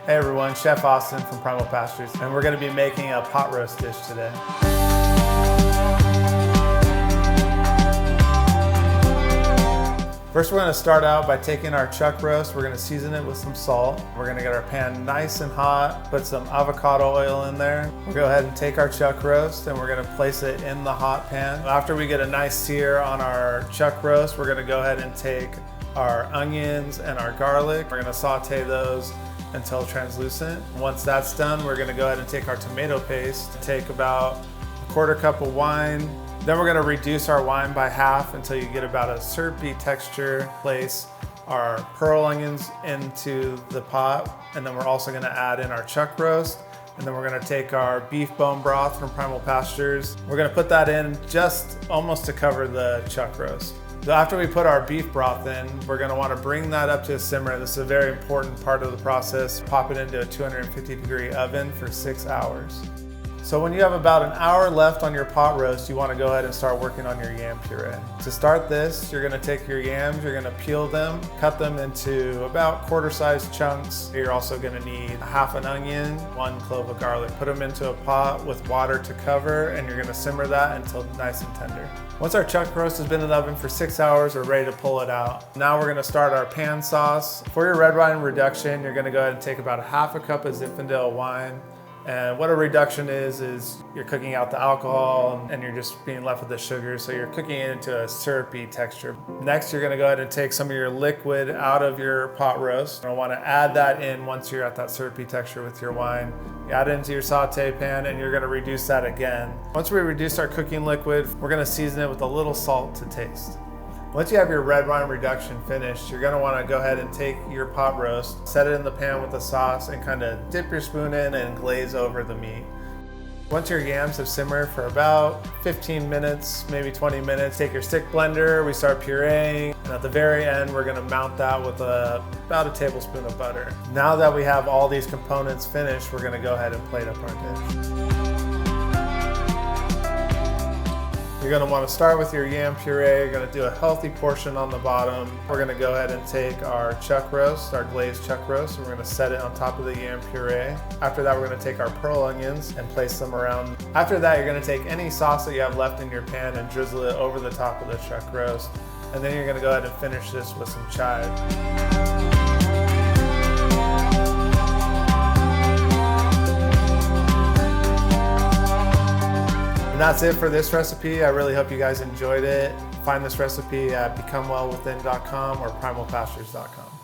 Hey everyone, Chef Austin from Primal Pastures, and we're going to be making a pot roast dish today. First, we're going to start out by taking our chuck roast. We're going to season it with some salt. We're going to get our pan nice and hot, put some avocado oil in there. We'll go ahead and take our chuck roast and we're going to place it in the hot pan. After we get a nice sear on our chuck roast, we're going to go ahead and take our onions and our garlic. We're going to saute those until translucent. Once that's done, we're going to go ahead and take our tomato paste, take about a quarter cup of wine. Then we're going to reduce our wine by half until you get about a syrupy texture. Place our pearl onions into the pot, and then we're also going to add in our chuck roast, and then we're going to take our beef bone broth from Primal Pastures. We're going to put that in just almost to cover the chuck roast. So after we put our beef broth in, we're going to want to bring that up to a simmer. This is a very important part of the process. Pop it into a 250-degree oven for 6 hours. So when you have about an hour left on your pot roast, you want to go ahead and start working on your yam puree. To start this, you're going to take your yams, you're going to peel them, cut them into about quarter-sized chunks. You're also going to need half an onion, 1 clove of garlic. Put them into a pot with water to cover, and you're going to simmer that until nice and tender. Once our chuck roast has been in the oven for 6 hours, we're ready to pull it out. Now we're going to start our pan sauce. For your red wine reduction, you're going to go ahead and take about a half a cup of Zinfandel wine. And what a reduction is you're cooking out the alcohol and you're just being left with the sugar, so you're cooking it into a syrupy texture. Next, you're going to go ahead and take some of your liquid out of your pot roast. You'll want to add that in once you're at that syrupy texture with your wine. You add it into your saute pan and you're going to reduce that again. Once we reduce our cooking liquid, we're going to season it with a little salt to taste. Once you have your red wine reduction finished, you're going to want to go ahead and take your pot roast, set it in the pan with the sauce, and kind of dip your spoon in and glaze over the meat. Once your yams have simmered for about 15 minutes, maybe 20 minutes, take your stick blender, we start pureeing, and at the very end, we're going to mount that with about a tablespoon of butter. Now that we have all these components finished, we're going to go ahead and plate up our dish. You're going to want to start with your yam puree. You're going to do a healthy portion on the bottom. We're going to go ahead and take our chuck roast, our glazed chuck roast, and we're going to set it on top of the yam puree. After that, we're going to take our pearl onions and place them around. After that, you're going to take any sauce that you have left in your pan and drizzle it over the top of the chuck roast. And then you're going to go ahead and finish this with some chive. And that's it for this recipe. I really hope you guys enjoyed it. Find this recipe at becomewellwithin.com or primalpastures.com.